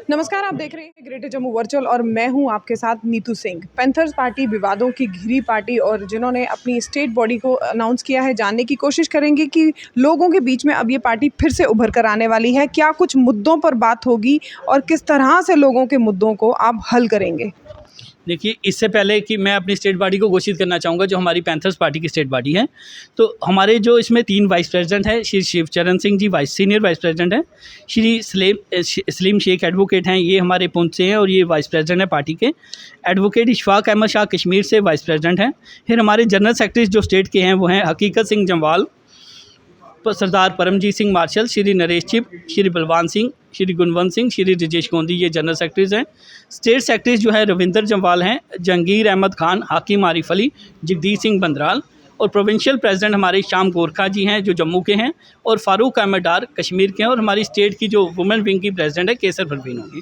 नमस्कार, आप देख रहे हैं ग्रेटर जम्मू वर्चुअल और मैं हूं आपके साथ नीतू सिंह। पैंथर्स पार्टी विवादों की घिरी पार्टी और जिन्होंने अपनी स्टेट बॉडी को अनाउंस किया है, जानने की कोशिश करेंगे कि लोगों के बीच में अब ये पार्टी फिर से उभर कर आने वाली है। क्या कुछ मुद्दों पर बात होगी और किस तरह से लोगों के मुद्दों को आप हल करेंगे? देखिए, इससे पहले कि मैं अपनी स्टेट बॉडी को घोषित करना चाहूँगा, जो हमारी पैंथर्स पार्टी की स्टेट बॉडी है, तो हमारे जो इसमें 3 वाइस प्रेसिडेंट हैं। Shri Shivcharan Singh ji senior vice president हैं। श्री सलीम शेख एडवोकेट हैं, ये हमारे पुंछ से हैं और ये वाइस प्रेसिडेंट हैं पार्टी के। एडवोकेट इशफाक अहमद शाह कश्मीर से वाइस प्रेसिडेंट हैं। फिर हमारे जनरल सेक्रेटरी जो स्टेट के हैं वो हैं हकीकत सिंह जम्वाल, सरदार परमजीत सिंह मार्शल, श्री नरेश चिप, श्री बलवान सिंह, श्री गुणवंत सिंह, श्री रजेश गोंदी, ये जनरल सेक्रेटरीज हैं। स्टेट सेक्रेटरीज जो है रविंदर जम्वाल हैं, जहांगीर अहमद खान, हाकिम आरिफ अली, जगदीश सिंह बंदराल। और प्रोविंशियल प्रेसिडेंट हमारे शाम गोरखा जी हैं जो जम्मू के हैं, और फारूक अहमद डार कश्मीर के हैं। और हमारी स्टेट की जो वुमेन विंग की प्रेसिडेंट है केसर परवीन होगी।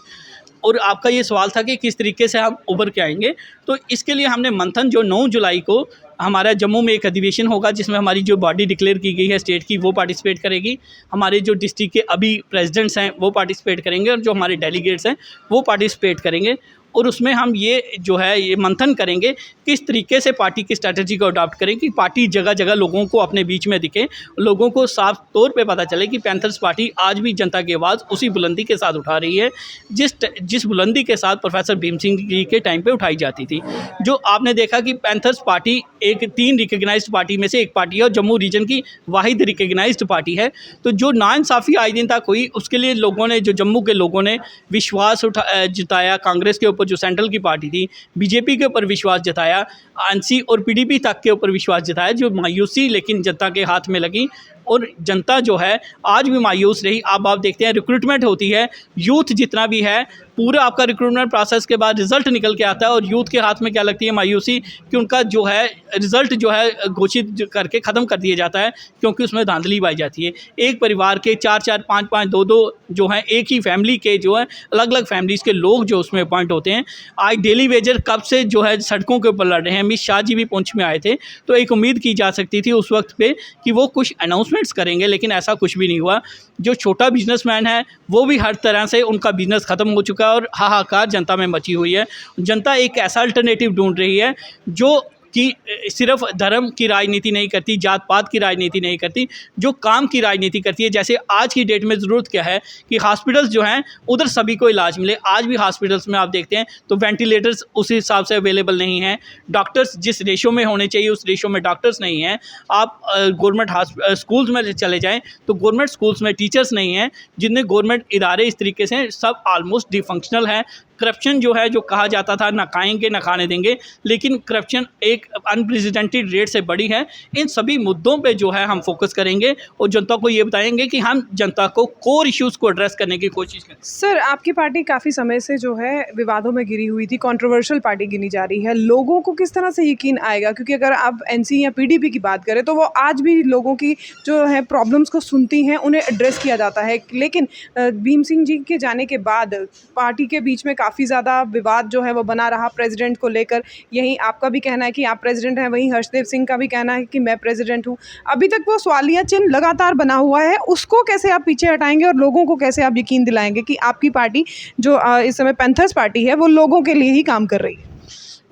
और आपका ये सवाल था कि किस तरीके से हम उभर के आएंगे, तो इसके लिए हमने मंथन जो 9 जुलाई को हमारा जम्मू में एक अधिवेशन होगा, जिसमें हमारी जो बॉडी डिक्लेयर की गई है स्टेट की वो पार्टिसिपेट करेगी। हमारे जो डिस्ट्रिक्ट के अभी प्रेसिडेंट्स हैं वो पार्टिसिपेट करेंगे और जो हमारे डेलीगेट्स हैं वो पार्टिसिपेट करेंगे। और उसमें हम ये जो है ये मंथन करेंगे किस तरीके से पार्टी की स्ट्रैटेजी को अडॉप्ट करें कि पार्टी जगह जगह लोगों को अपने बीच में दिखे, लोगों को साफ तौर पे पता चले कि पैंथर्स पार्टी आज भी जनता की आवाज़ उसी बुलंदी के साथ उठा रही है जिस बुलंदी के साथ प्रोफेसर भीम सिंह जी के टाइम पे उठाई जाती थी। जो आपने देखा कि पैंथर्स पार्टी एक 3 रिकग्नाइज्ड पार्टी में से एक पार्टी है और जम्मू रीजन की वाहिद रिकग्नाइज्ड पार्टी है। तो जो नाइंसाफ़ी आज दिन तक हुई उसके लिए लोगों ने, जो जम्मू के लोगों ने विश्वास जताया कांग्रेस के ऊपर, जो सेंट्रल की पार्टी थी, बीजेपी के ऊपर विश्वास जताया, एनसी और पीडीपी तक के ऊपर विश्वास जताया, जो मायूसी लेकिन जनता के हाथ में लगी। और जनता जो है आज भी मायूस रही। अब आप देखते हैं रिक्रूटमेंट होती है, यूथ जितना भी है पूरा आपका रिक्रूटमेंट प्रोसेस के बाद रिज़ल्ट निकल के आता है और यूथ के हाथ में क्या लगती है मायूसी कि उनका जो है रिज़ल्ट जो है घोषित करके ख़त्म कर दिया जाता है, क्योंकि उसमें धांधली पाई जाती है। एक परिवार के 4-4, 5-5, 2-2 जो हैं, एक ही फैमिली के जो है अलग अलग फैमिलीज़ के लोग जो उसमें अपॉइंट होते हैं। आज डेली वेजर कब से जो है सड़कों के ऊपर लड़ रहे हैं। अमित शाह जी भी पुंछ में आए थे, तो एक उम्मीद की जा सकती थी उस वक्त पे कि वो कुछ अनाउंसमेंट्स करेंगे, लेकिन ऐसा कुछ भी नहीं हुआ। जो छोटा बिजनेसमैन है वो भी हर तरह से उनका बिजनेस ख़त्म हो चुका है और हाहाकार जनता में मची हुई है। जनता एक ऐसा अल्टरनेटिव ढूंढ रही है जो कि सिर्फ धर्म की राजनीति नहीं करती, जात पात की राजनीति नहीं करती, जो काम की राजनीति करती है। जैसे आज की डेट में ज़रूरत क्या है कि हॉस्पिटल्स जो हैं उधर सभी को इलाज मिले। आज भी हॉस्पिटल्स में आप देखते हैं तो वेंटिलेटर्स उस हिसाब से अवेलेबल नहीं हैं, डॉक्टर्स जिस रेशो में होने चाहिए उस रेशो में डॉक्टर्स नहीं हैं। आप गवर्नमेंट स्कूल्स में चले जाएँ तो गवर्नमेंट स्कूल्स में टीचर्स नहीं हैं। जितने गवर्नमेंट इदारे इस तरीके से सब ऑलमोस्ट डिफंक्शनल हैं। करप्शन जो है, जो कहा जाता था ना खाएंगे ना खाने देंगे, लेकिन करप्शन एक अनप्रेसिडेंटेड रेट से बड़ी है। इन सभी मुद्दों पे जो है हम फोकस करेंगे और जनता को ये बताएंगे कि हम जनता को कोर इश्यूज़ को एड्रेस करने की कोशिश करें। सर, आपकी पार्टी काफ़ी समय से जो है विवादों में घिरी हुई थी, कंट्रोवर्शियल पार्टी गिनी जा रही है। लोगों को किस तरह से यकीन आएगा, क्योंकि अगर आप एनसी या पीडीपी की बात करें तो वो आज भी लोगों की जो है प्रॉब्लम्स को सुनती हैं, उन्हें एड्रेस किया जाता है। लेकिन भीम सिंह जी के जाने के बाद पार्टी के बीच में काफ़ी ज़्यादा विवाद जो है वो बना रहा प्रेसिडेंट को लेकर। यहीं आपका भी कहना है कि आप प्रेसिडेंट हैं, वहीं हर्षदेव सिंह का भी कहना है कि मैं प्रेसिडेंट हूं। अभी तक वो सवालिया चिन्ह लगातार बना हुआ है, उसको कैसे आप पीछे हटाएंगे और लोगों को कैसे आप यकीन दिलाएंगे कि आपकी पार्टी जो इस समय पैंथर्स पार्टी है वो लोगों के लिए ही काम कर रही है?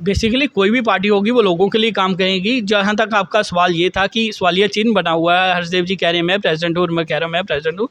बेसिकली कोई भी पार्टी होगी वो लोगों के लिए काम करेगी। जहाँ तक आपका सवाल ये था कि सवालिया चिन्ह बना हुआ है, हर्षदेव जी कह रहे हैं मैं प्रेसिडेंट हूँ और मैं कह रहा हूँ मैं प्रेसिडेंट हूँ।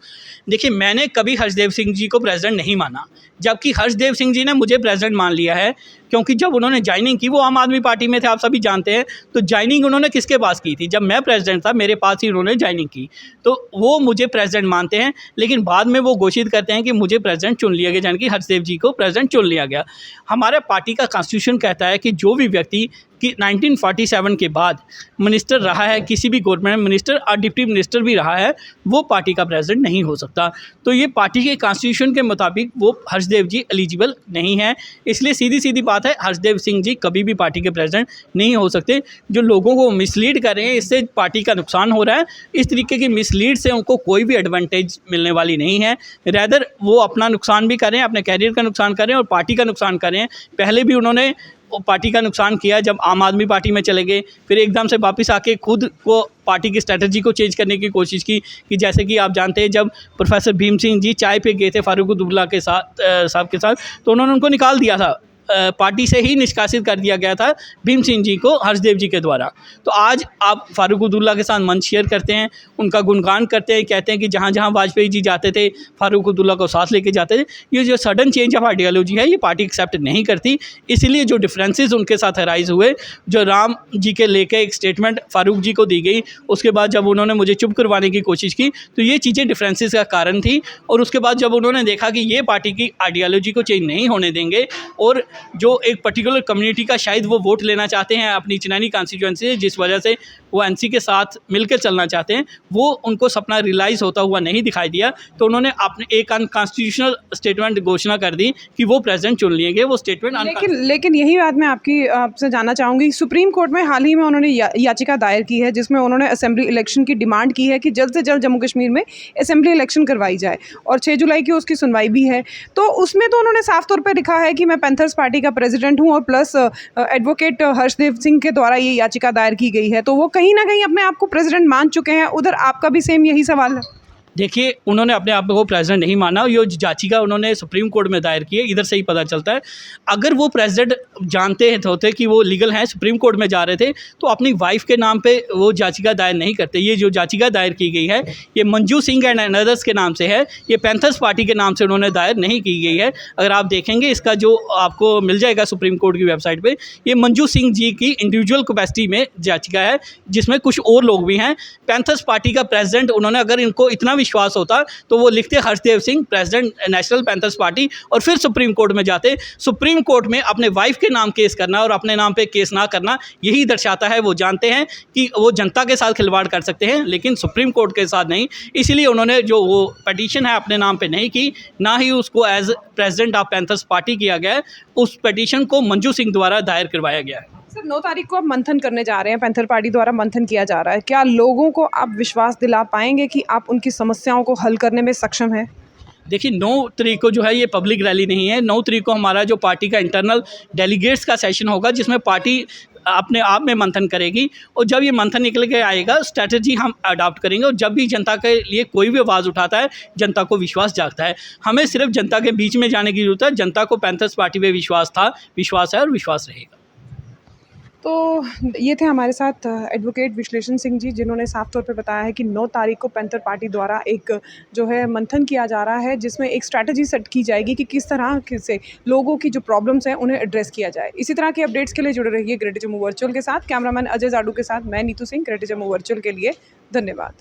देखिए, मैंने कभी हर्षदेव सिंह जी को प्रेसिडेंट नहीं माना, जबकि हर्षदेव सिंह जी ने मुझे प्रेसिडेंट मान लिया है, क्योंकि जब उन्होंने ज्वाइनिंग की, वो आम आदमी पार्टी में थे, आप सभी जानते हैं। तो ज्वाइनिंग उन्होंने किसके पास की थी? जब मैं प्रेसिडेंट था मेरे पास ही उन्होंने ज्वाइनिंग की, तो वो मुझे प्रेसिडेंट मानते हैं। लेकिन बाद में वो घोषित करते हैं कि मुझे प्रेसिडेंट चुन लिया गया, यानी कि हर्षदेव जी को प्रेसिडेंट चुन लिया गया। हमारा पार्टी का कॉन्स्टिट्यूशन कहता है कि जो भी व्यक्ति कि 1947 के बाद मिनिस्टर रहा है, किसी भी गवर्नमेंट में मिनिस्टर और डिप्टी मिनिस्टर भी रहा है, वो पार्टी का प्रेसिडेंट नहीं हो सकता। तो ये पार्टी के कॉन्स्टिट्यूशन के मुताबिक वो हर्षदेव जी एलिजिबल नहीं है। इसलिए सीधी सीधी बात है, हर्षदेव सिंह जी कभी भी पार्टी के प्रेसिडेंट नहीं हो सकते। जो लोगों को मिसलीड कर रहे हैं, इससे पार्टी का नुकसान हो रहा है। इस तरीके की मिसलीड से उनको कोई भी एडवांटेज मिलने वाली नहीं है। रैदर वो अपना नुकसान भी कर रहे हैं, अपने कैरियर का नुकसान कर रहे हैं और पार्टी का नुकसान कर रहे हैं। पहले भी उन्होंने पार्टी का नुकसान किया जब आम आदमी पार्टी में चले गए, फिर एकदम से वापस आके खुद को पार्टी की स्ट्रेटजी को चेंज करने की कोशिश की कि जैसे कि आप जानते हैं जब प्रोफेसर भीम सिंह जी चाय पे गए थे फारूक अब्दुल्ला के साथ साहब के साथ, तो उन्होंने उनको निकाल दिया था, पार्टी से ही निष्कासित कर दिया गया था भीम सिंह जी को हर्षदेव जी के द्वारा। तो आज आप फारूक अब्दुल्ला के साथ मंच शेयर करते हैं, उनका गुणगान करते हैं, कहते हैं कि जहाँ जहाँ वाजपेयी जी जाते थे फारूक अब्दुल्ला को साथ लेके जाते थे। ये जो सडन चेंज ऑफ आइडियोलॉजी है ये पार्टी एक्सेप्ट नहीं करती, इसलिए जो डिफरेंसेस उनके साथ अराइज हुए, जो राम जी के लेके एक स्टेटमेंट फारूक जी को दी गई, उसके बाद जब उन्होंने मुझे चुप करवाने की कोशिश की, तो ये चीज़ें डिफरेंसेस का कारण थी। और उसके बाद जब उन्होंने देखा कि ये पार्टी की आइडियोलॉजी को चेंज नहीं होने देंगे और जो एक पर्टिकुलर कम्युनिटी का शायद वो वोट लेना चाहते हैं अपनी चिनानी कॉन्स्टिट्यूएंसी से, जिस वजह से वो एनसी के साथ मिलकर चलना चाहते हैं, वो उनको सपना रियलाइज़ होता हुआ नहीं दिखाई दिया। तो उन्होंने अपने एक अनकॉन्स्टिट्यूशनल स्टेटमेंट घोषणा कर दी कि वो प्रेसिडेंट चुन लिए गए। वो स्टेटमेंट लेकिन यही बात मैं आपसे जानना चाहूँगी, सुप्रीम कोर्ट में हाल ही में उन्होंने याचिका दायर की है जिसमें उन्होंने असेंबली इलेक्शन की डिमांड की है कि जल्द से जल्द जम्मू कश्मीर में असेंबली इलेक्शन करवाई जाए, और 6 जुलाई की उसकी सुनवाई भी है। तो उसमें तो उन्होंने साफ तौर पर लिखा है कि मैं पैंथर्स पार्टी का प्रेसिडेंट हूँ और प्लस एडवोकेट हर्षदेव सिंह के द्वारा ये याचिका दायर की गई है, तो वो कहीं ना कहीं अपने आप को प्रेसिडेंट मान चुके हैं। उधर आपका भी सेम यही सवाल है? देखिए, उन्होंने अपने आप को प्रेसिडेंट नहीं माना, ये याचिका उन्होंने सुप्रीम कोर्ट में दायर की है, इधर से ही पता चलता है। अगर वो प्रेसिडेंट जानते होते कि वो लीगल हैं, सुप्रीम कोर्ट में जा रहे थे, तो अपनी वाइफ के नाम पे वो याचिका दायर नहीं करते। ये जो याचिका दायर की गई है ये मंजू सिंह एंड अदर्स के नाम से है, ये पैंथर्स पार्टी के नाम से उन्होंने दायर नहीं की गई है। अगर आप देखेंगे इसका जो आपको मिल जाएगा सुप्रीम कोर्ट की वेबसाइट पर, ये मंजू सिंह जी की इंडिविजुअल कैपेसिटी में याचिका है, जिसमें कुछ और लोग भी हैं। पैंथर्स पार्टी का प्रेसिडेंट उन्होंने, अगर इनको इतना विश्वास होता तो वो लिखते Harshdev Singh president national panthers party, और फिर सुप्रीम कोर्ट में जाते। सुप्रीम कोर्ट में अपने वाइफ के नाम केस करना और अपने नाम पे केस ना करना यही दर्शाता है वो जानते हैं कि वो जनता के साथ खिलवाड़ कर सकते हैं लेकिन सुप्रीम कोर्ट के साथ नहीं। इसलिए उन्होंने जो वो पटिशन है अपने नाम पे नहीं की, ना ही उसको as president of Panthers Party किया गया है। उस पटिशन को मंजू सिंह द्वारा दायर करवाया गया है। सर, 9 तारीख को आप मंथन करने जा रहे हैं, पैंथर पार्टी द्वारा मंथन किया जा रहा है, क्या लोगों को आप विश्वास दिला पाएंगे कि आप उनकी समस्याओं को हल करने में सक्षम हैं? देखिए, 9 तारीख को जो है ये पब्लिक रैली नहीं है। 9 तारीख को हमारा जो पार्टी का इंटरनल डेलीगेट्स का सेशन होगा, जिसमें पार्टी अपने आप में मंथन करेगी, और जब ये मंथन निकल के आएगा स्ट्रैटेजी हम अडॉप्ट करेंगे। और जब भी जनता के लिए कोई भी आवाज़ उठाता है, जनता को विश्वास जागता है। हमें सिर्फ जनता के बीच में जाने की जरूरत है। जनता को पैंथर्स पार्टी पे विश्वास था, विश्वास है और विश्वास रहेगा। तो ये थे हमारे साथ एडवोकेट विश्लेषण सिंह जी, जिन्होंने साफ तौर पे बताया है कि 9 तारीख को पैंथर पार्टी द्वारा एक जो है मंथन किया जा रहा है, जिसमें एक स्ट्रैटेजी सेट की जाएगी कि किस तरह से लोगों की जो प्रॉब्लम्स हैं उन्हें एड्रेस किया जाए। इसी तरह के अपडेट्स के लिए जुड़े रहिए ग्रेटर जम्मू वर्चुअल के साथ। कैमरामैन अजय जाडू के साथ मैं नीतू सिंह, ग्रेटर जम्मू वर्चुअल के लिए धन्यवाद।